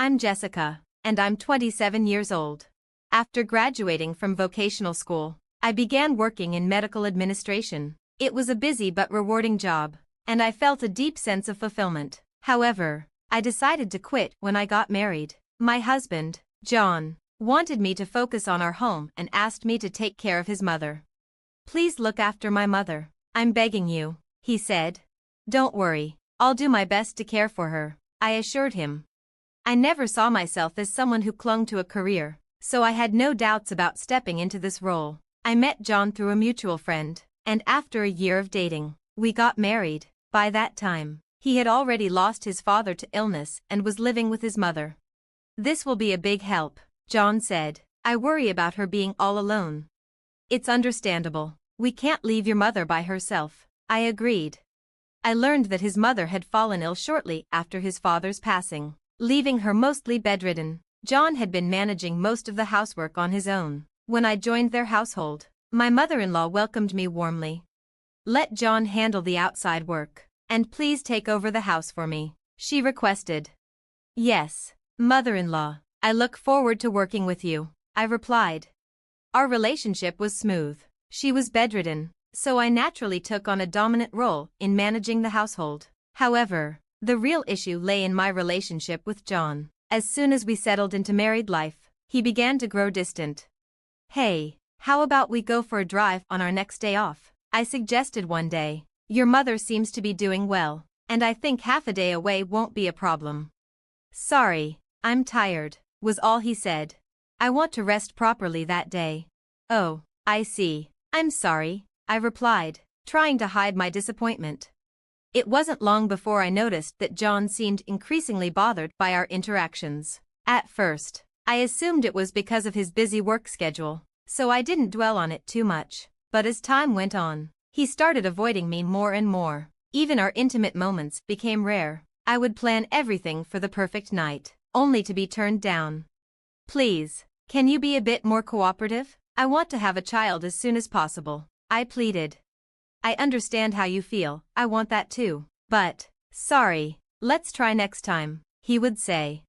I'm Jessica, and I'm 27 years old. After graduating from vocational school, I began working in medical administration. It was a busy but rewarding job, and I felt a deep sense of fulfillment. However, I decided to quit when I got married. My husband, John, wanted me to focus on our home and asked me to take care of his mother. "Please look after my mother. I'm begging you," he said. "Don't worry, I'll do my best to care for her," I assured him. I never saw myself as someone who clung to a career, so I had no doubts about stepping into this role. I met John through a mutual friend, and after a year of dating, we got married. By that time, he had already lost his father to illness and was living with his mother. "This will be a big help," John said. "I worry about her being all alone." "It's understandable. We can't leave your mother by herself," I agreed. I learned that his mother had fallen ill shortly after his father's passing, leaving her mostly bedridden. John had been managing most of the housework on his own. When I joined their household, my mother-in-law welcomed me warmly. "Let John handle the outside work, and please take over the house for me," she requested. "Yes, mother-in-law, I look forward to working with you," I replied. Our relationship was smooth. She was bedridden, so I naturally took on a dominant role in managing the household. However, the real issue lay in my relationship with John. As soon as we settled into married life, he began to grow distant. "Hey, how about we go for a drive on our next day off?" I suggested one day. "Your mother seems to be doing well, and I think half a day away won't be a problem." "Sorry, I'm tired," was all he said. "I want to rest properly that day." "Oh, I see. I'm sorry," I replied, trying to hide my disappointment. It wasn't long before I noticed that John seemed increasingly bothered by our interactions. At first, I assumed it was because of his busy work schedule, so I didn't dwell on it too much. But as time went on, he started avoiding me more and more. Even our intimate moments became rare. I would plan everything for the perfect night, only to be turned down. "Please, can you be a bit more cooperative? I want to have a child as soon as possible," I pleaded. "I understand how you feel, I want that too. But, sorry, let's try next time," he would say.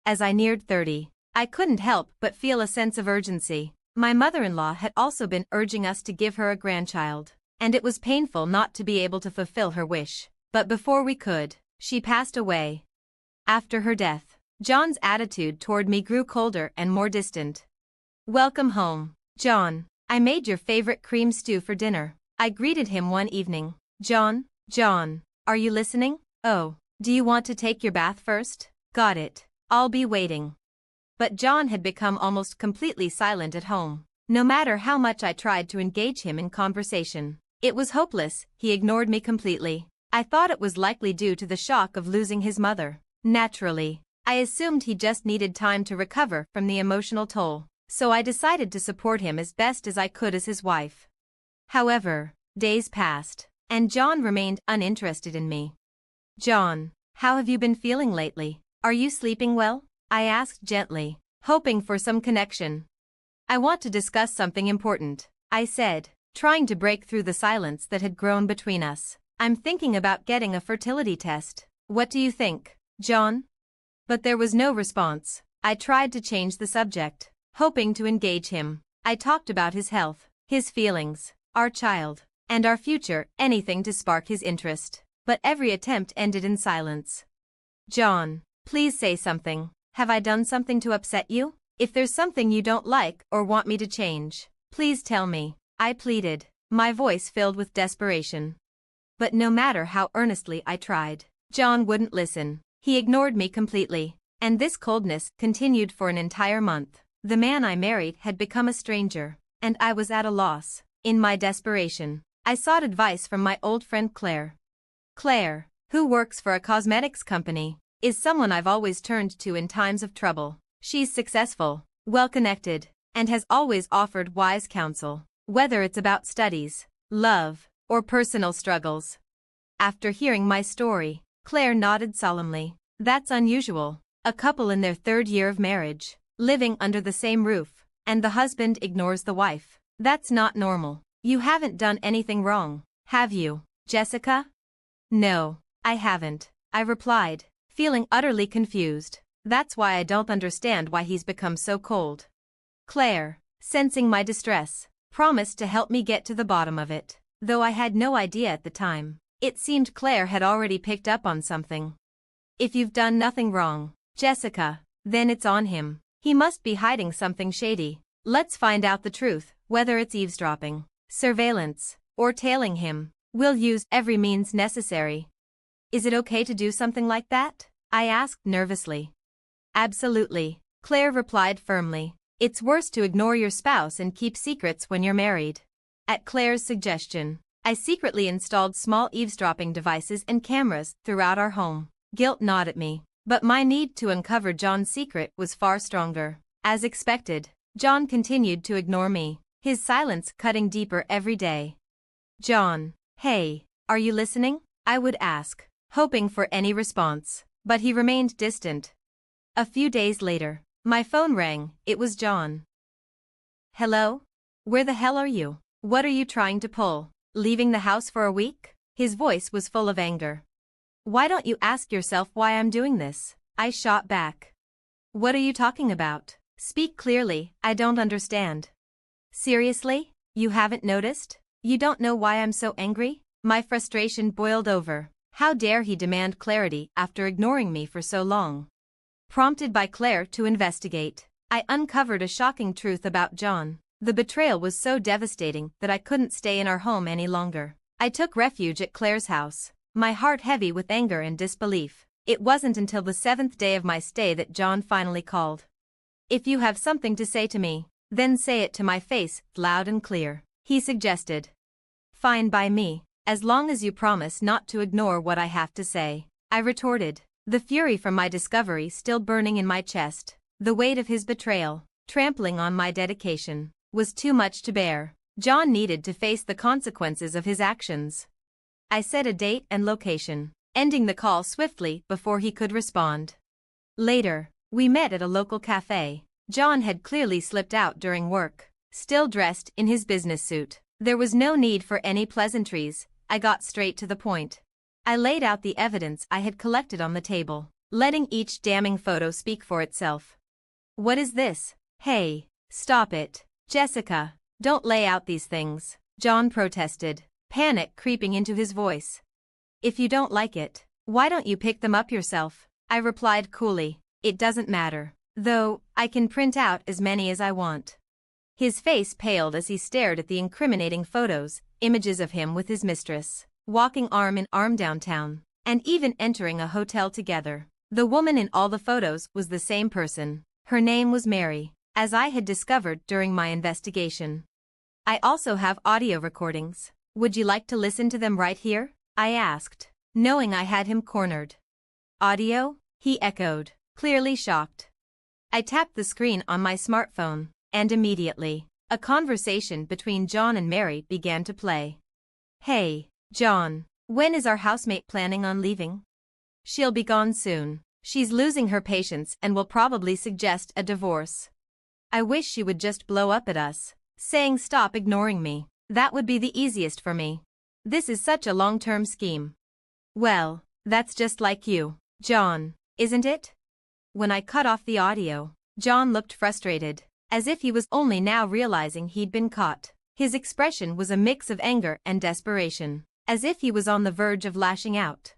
As I neared 30, I couldn't help but feel a sense of urgency. My mother-in-law had also been urging us to give her a grandchild, and it was painful not to be able to fulfill her wish. But before we could, she passed away. After her death, John's attitude toward me grew colder and more distant. "Welcome home, John. I made your favorite cream stew for dinner," I greeted him one evening. John, are you listening? "Oh, do you want to take your bath first?" "Got it. I'll be waiting." But John had become almost completely silent at home. No matter how much I tried to engage him in conversation, it was hopeless. He ignored me completely. I thought it was likely due to the shock of losing his mother. Naturally, I assumed he just needed time to recover from the emotional toll, so I decided to support him as best as I could as his wife. However, days passed, and John remained uninterested in me. "John, how have you been feeling lately? Are you sleeping well?" I asked gently, hoping for some connection. "I want to discuss something important," I said, trying to break through the silence that had grown between us. "I'm thinking about getting a fertility test. What do you think, John?" But there was no response. I tried to change the subject, hoping to engage him. I talked about his health, his feelings, our child, and our future, anything to spark his interest. But every attempt ended in silence. "John, please say something. Have I done something to upset you? If there's something you don't like or want me to change, please tell me," I pleaded, my voice filled with desperation. But no matter how earnestly I tried, John wouldn't listen. He ignored me completely, and this coldness continued for an entire month. The man I married had become a stranger, and I was at a loss. In my desperation, I sought advice from my old friend Claire. Claire, who works for a cosmetics company, is someone I've always turned to in times of trouble. She's successful, well-connected, and has always offered wise counsel, whether it's about studies, love, or personal struggles. After hearing my story, Claire nodded solemnly. "That's unusual. A couple in their third year of marriage, living under the same roof, and the husband ignores the wife. That's not normal. You haven't done anything wrong, have you, Jessica?" "No, I haven't," I replied, feeling utterly confused. That's why I don't understand why he's become so cold. Claire, sensing my distress, promised to help me get to the bottom of it, though I had no idea at the time. It seemed Claire had already picked up on something. If you've done nothing wrong, Jessica, then it's on him. He must be hiding something shady. Let's find out the truth, whether it's eavesdropping, surveillance, or tailing him. We'll use every means necessary. Is it okay to do something like that? I asked nervously. Absolutely, Claire replied firmly. It's worse to ignore your spouse and keep secrets when you're married. At Claire's suggestion, I secretly installed small eavesdropping devices and cameras throughout our home. Guilt gnawed at me, but my need to uncover John's secret was far stronger. As expected, John continued to ignore me, his silence cutting deeper every day. John, hey, are you listening? I would ask, hoping for any response, but he remained distant. A few days later, my phone rang. It was John. Hello? Where the hell are you? What are you trying to pull? Leaving the house for a week? His voice was full of anger. Why don't you ask yourself why I'm doing this? I shot back. What are you talking about? Speak clearly, I don't understand. Seriously? You haven't noticed? You don't know why I'm so angry? My frustration boiled over. How dare he demand clarity after ignoring me for so long? Prompted by Claire to investigate, I uncovered a shocking truth about John. The betrayal was so devastating that I couldn't stay in our home any longer. I took refuge at Claire's house, my heart heavy with anger and disbelief. It wasn't until the 7th day of my stay that John finally called. If you have something to say to me, then say it to my face, loud and clear, he suggested. Fine by me, as long as you promise not to ignore what I have to say, I retorted, the fury from my discovery still burning in my chest. The weight of his betrayal, trampling on my dedication, was too much to bear. John needed to face the consequences of his actions. I set a date and location, ending the call swiftly before he could respond. Later, we met at a local cafe. John had clearly slipped out during work, still dressed in his business suit. There was no need for any pleasantries. I got straight to the point. I laid out the evidence I had collected on the table, letting each damning photo speak for itself. What is this? Hey, stop it, Jessica, don't lay out these things, John protested, panic creeping into his voice. If you don't like it, why don't you pick them up yourself? I replied coolly. It doesn't matter, though, I can print out as many as I want. His face paled as he stared at the incriminating photos, images of him with his mistress, walking arm in arm downtown, and even entering a hotel together. The woman in all the photos was the same person. Her name was Mary, as I had discovered during my investigation. I also have audio recordings. Would you like to listen to them right here? I asked, knowing I had him cornered. Audio? He echoed, clearly shocked. I tapped the screen on my smartphone, and immediately, a conversation between John and Mary began to play. Hey, John, when is our housemate planning on leaving? She'll be gone soon. She's losing her patience and will probably suggest a divorce. I wish she would just blow up at us, saying stop ignoring me. That would be the easiest for me. This is such a long-term scheme. Well, that's just like you, John, isn't it? When I cut off the audio, John looked frustrated, as if he was only now realizing he'd been caught. His expression was a mix of anger and desperation, as if he was on the verge of lashing out.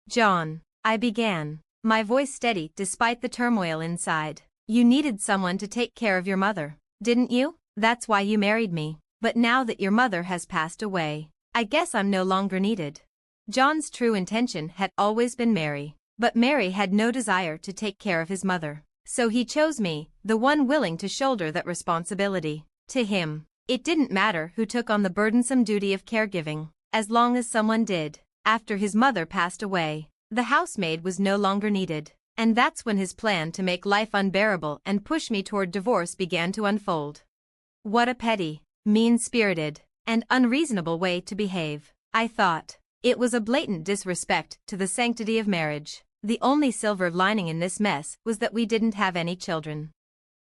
John, I began, my voice steady despite the turmoil inside. You needed someone to take care of your mother, didn't you? That's why you married me. But now that your mother has passed away, I guess I'm no longer needed. John's true intention had always been Mary, but Mary had no desire to take care of his mother. So he chose me, the one willing to shoulder that responsibility. To him, it didn't matter who took on the burdensome duty of caregiving, as long as someone did. After his mother passed away, the housemaid was no longer needed, and that's when his plan to make life unbearable and push me toward divorce began to unfold. What a petty, mean-spirited, and unreasonable way to behave, I thought. It was a blatant disrespect to the sanctity of marriage. The only silver lining in this mess was that we didn't have any children.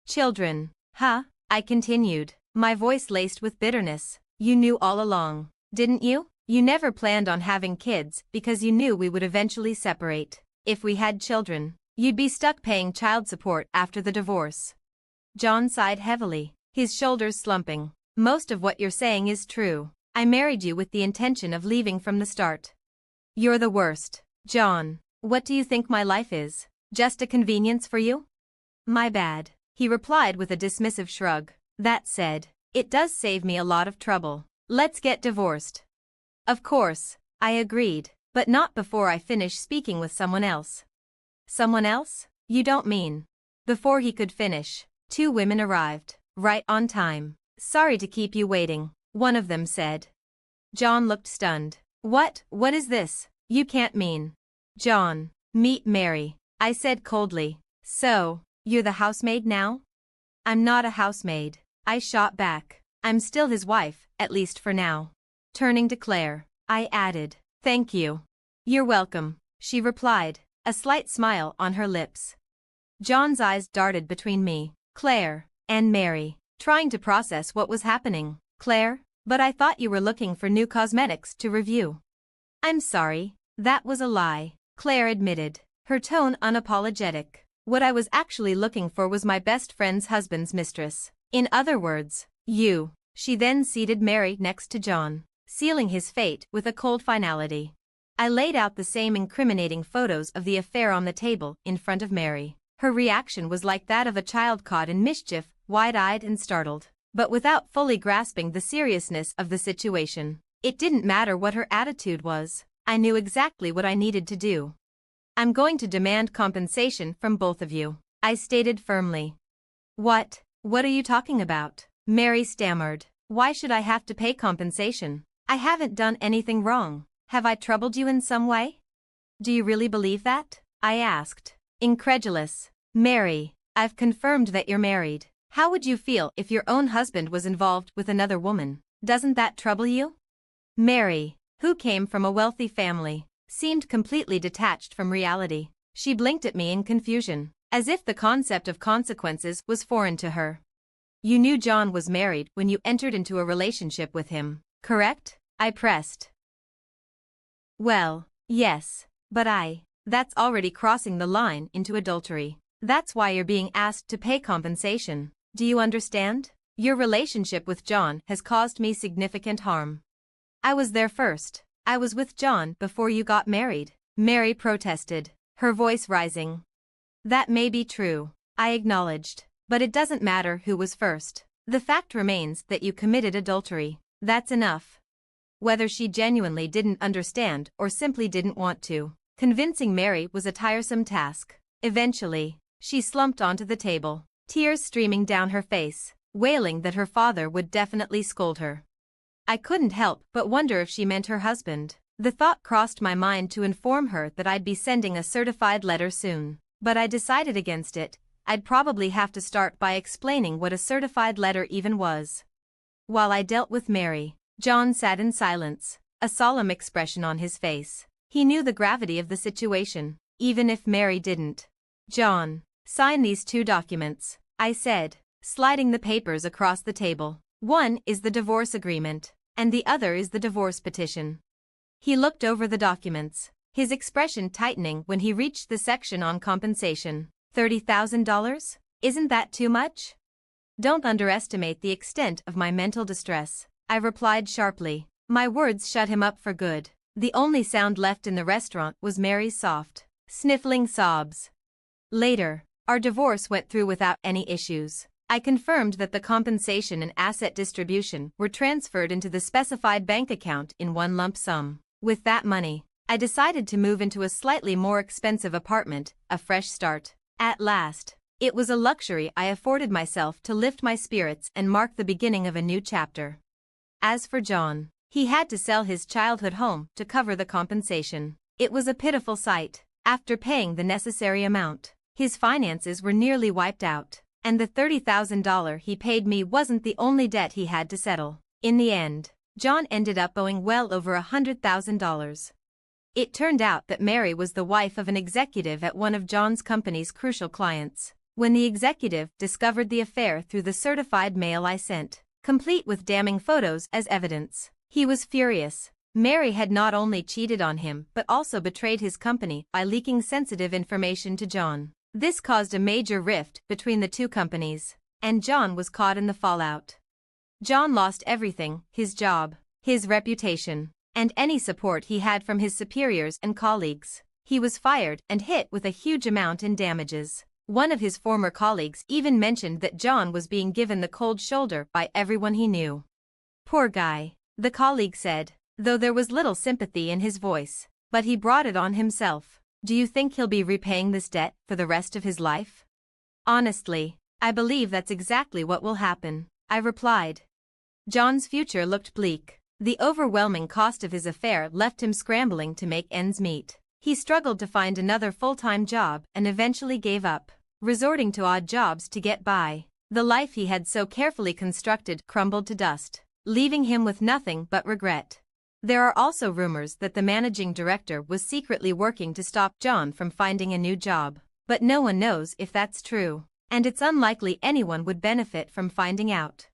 Children, huh? I continued, my voice laced with bitterness. You knew all along, didn't you? You never planned on having kids because you knew we would eventually separate. If we had children, You'd be stuck paying child support after the divorce. John sighed heavily, his shoulders slumping. Most of what you're saying is true. I married you with the intention of leaving from the start. You're the worst. John, what do you think my life is? Just a convenience for you? My bad, he replied with a dismissive shrug. That said, it does save me a lot of trouble. Let's get divorced. Of course, I agreed, but not before I finish speaking with someone else. Someone else? You don't mean? Before he could finish, 2 women arrived, right on time. Sorry to keep you waiting, one of them said. John looked stunned. What is this? You can't mean. John, meet Mary, I said coldly. So, you're the housemaid now? I'm not a housemaid, I shot back. I'm still his wife, at least for now. Turning to Claire, I added, thank you. You're welcome, she replied, a slight smile on her lips. John's eyes darted between me, Claire, and Mary, trying to process what was happening. Claire, but I thought you were looking for new cosmetics to review. I'm sorry, that was a lie, Claire admitted, her tone unapologetic. What I was actually looking for was my best friend's husband's mistress. In other words, you. She then seated Mary next to John, sealing his fate with a cold finality. I laid out the same incriminating photos of the affair on the table in front of Mary. Her reaction was like that of a child caught in mischief, wide-eyed and startled, but without fully grasping the seriousness of the situation. It didn't matter what her attitude was. I knew exactly what I needed to do. I'm going to demand compensation from both of you, I stated firmly. What are you talking about? Mary stammered. Why should I have to pay compensation? I haven't done anything wrong. Have I troubled you in some way? Do you really believe that? I asked, incredulous. Mary, I've confirmed that you're married. How would you feel if your own husband was involved with another woman? Doesn't that trouble you? Mary, who came from a wealthy family, seemed completely detached from reality. She blinked at me in confusion, as if the concept of consequences was foreign to her. You knew John was married when you entered into a relationship with him, correct? I pressed. Well, yes, but that's already crossing the line into adultery. That's why you're being asked to pay compensation. Do you understand? Your relationship with John has caused me significant harm. I was there first. I was with John before you got married, Mary protested, her voice rising. That may be true, I acknowledged, but it doesn't matter who was first. The fact remains that you committed adultery. That's enough. Whether she genuinely didn't understand or simply didn't want to, convincing Mary was a tiresome task. Eventually, she slumped onto the table, tears streaming down her face, wailing that her father would definitely scold her. I couldn't help but wonder if she meant her husband. The thought crossed my mind to inform her that I'd be sending a certified letter soon, but I decided against it. I'd probably have to start by explaining what a certified letter even was. While I dealt with Mary, John sat in silence, a solemn expression on his face. He knew the gravity of the situation, even if Mary didn't. John, sign these 2 documents, I said, sliding the papers across the table. One is the divorce agreement, and the other is the divorce petition. He looked over the documents, his expression tightening when he reached the section on compensation. $30,000? Isn't that too much? Don't underestimate the extent of my mental distress, I replied sharply. My words shut him up for good. The only sound left in the restaurant was Mary's soft, sniffling sobs. Later, our divorce went through without any issues. I confirmed that the compensation and asset distribution were transferred into the specified bank account in one lump sum. With that money, I decided to move into a slightly more expensive apartment, a fresh start. At last, it was a luxury I afforded myself to lift my spirits and mark the beginning of a new chapter. As for John, he had to sell his childhood home to cover the compensation. It was a pitiful sight. After paying the necessary amount, his finances were nearly wiped out. And the $30,000 he paid me wasn't the only debt he had to settle. In the end, John ended up owing well over $100,000. It turned out that Mary was the wife of an executive at one of John's company's crucial clients. When the executive discovered the affair through the certified mail I sent, complete with damning photos as evidence, he was furious. Mary had not only cheated on him but also betrayed his company by leaking sensitive information to John. This caused a major rift between the two companies, and John was caught in the fallout. John lost everything: his job, his reputation, and any support he had from his superiors and colleagues. He was fired and hit with a huge amount in damages. One of his former colleagues even mentioned that John was being given the cold shoulder by everyone he knew. "Poor guy," the colleague said, though there was little sympathy in his voice. "But he brought it on himself. Do you think he'll be repaying this debt for the rest of his life?" "Honestly, I believe that's exactly what will happen," I replied. John's future looked bleak. The overwhelming cost of his affair left him scrambling to make ends meet. He struggled to find another full-time job and eventually gave up, resorting to odd jobs to get by. The life he had so carefully constructed crumbled to dust, leaving him with nothing but regret. There are also rumors that the managing director was secretly working to stop John from finding a new job, but no one knows if that's true, and it's unlikely anyone would benefit from finding out.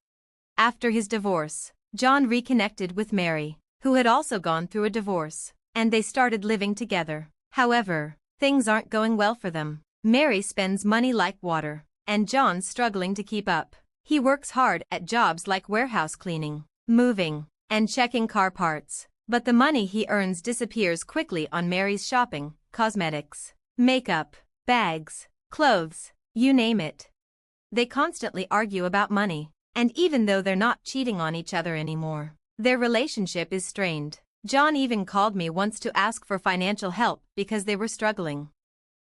After his divorce, John reconnected with Mary, who had also gone through a divorce, and they started living together. However, things aren't going well for them. Mary spends money like water, and John's struggling to keep up. He works hard at jobs like warehouse cleaning, moving, and checking car parts, but the money he earns disappears quickly on Mary's shopping, cosmetics, makeup, bags, clothes, you name it. They constantly argue about money, and even though they're not cheating on each other anymore, their relationship is strained. John even called me once to ask for financial help because they were struggling.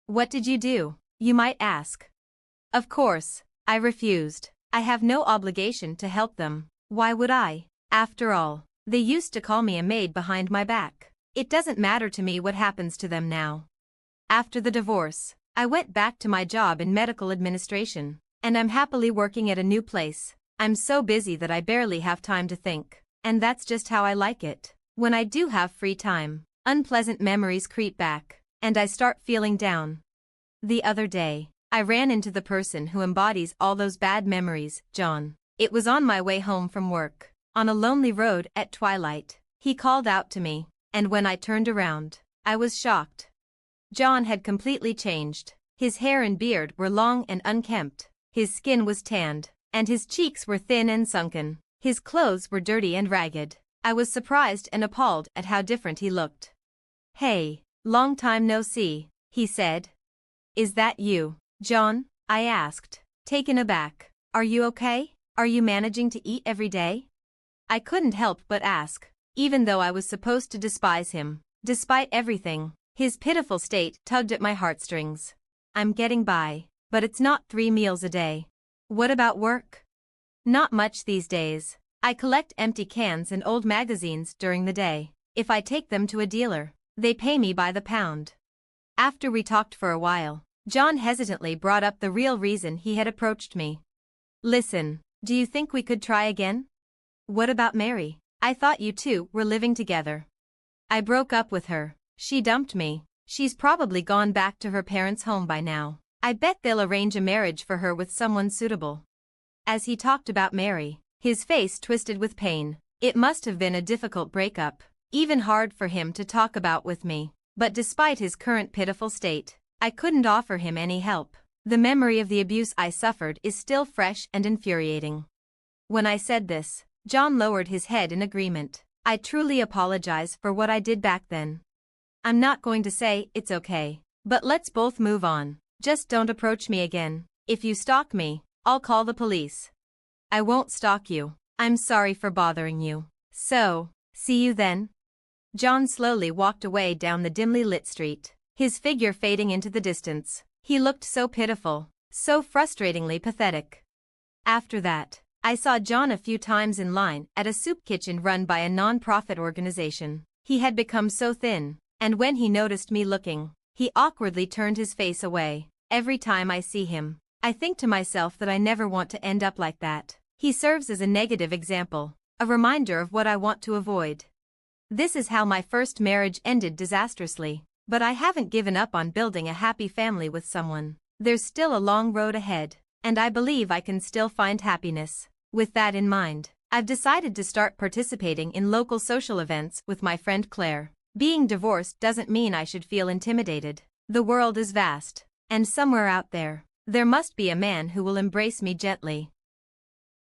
"What did you do?" you might ask. Of course, I refused. I have no obligation to help them. Why would I? After all, they used to call me a maid behind my back. It doesn't matter to me what happens to them now. After the divorce, I went back to my job in medical administration, and I'm happily working at a new place. I'm so busy that I barely have time to think, and that's just how I like it. When I do have free time, unpleasant memories creep back, and I start feeling down. The other day, I ran into the person who embodies all those bad memories, John. It was on my way home from work, on a lonely road at twilight. He called out to me, and when I turned around, I was shocked. John had completely changed. His hair and beard were long and unkempt, his skin was tanned, and his cheeks were thin and sunken. His clothes were dirty and ragged. I was surprised and appalled at how different he looked. "Hey, long time no see," he said. "Is that you, John?" I asked, taken aback. "Are you okay? Are you managing to eat every day?" I couldn't help but ask, even though I was supposed to despise him. Despite everything, his pitiful state tugged at my heartstrings. "I'm getting by, but it's not 3 meals a day." "What about work?" "Not much these days. I collect empty cans and old magazines during the day. If I take them to a dealer, they pay me by the pound." After we talked for a while, John hesitantly brought up the real reason he had approached me. "Listen, do you think we could try again?" "What about Mary? I thought you two were living together." "I broke up with her. She dumped me. She's probably gone back to her parents' home by now. I bet they'll arrange a marriage for her with someone suitable." As he talked about Mary, his face twisted with pain. It must have been a difficult breakup, even hard for him to talk about with me. But despite his current pitiful state, I couldn't offer him any help. The memory of the abuse I suffered is still fresh and infuriating. When I said this, John lowered his head in agreement. "I truly apologize for what I did back then. I'm not going to say it's okay, but let's both move on. Just don't approach me again. If you stalk me, I'll call the police." "I won't stalk you. I'm sorry for bothering you. So, see you then." John slowly walked away down the dimly lit street, his figure fading into the distance. He looked so pitiful, so frustratingly pathetic. After that, I saw John a few times in line at a soup kitchen run by a non-profit organization. He had become so thin, and when he noticed me looking, he awkwardly turned his face away. Every time I see him, I think to myself that I never want to end up like that. He serves as a negative example, a reminder of what I want to avoid. This is how my first marriage ended disastrously, but I haven't given up on building a happy family with someone. There's still a long road ahead, and I believe I can still find happiness. With that in mind, I've decided to start participating in local social events with my friend Claire. Being divorced doesn't mean I should feel intimidated. The world is vast, and somewhere out there must be a man who will embrace me gently.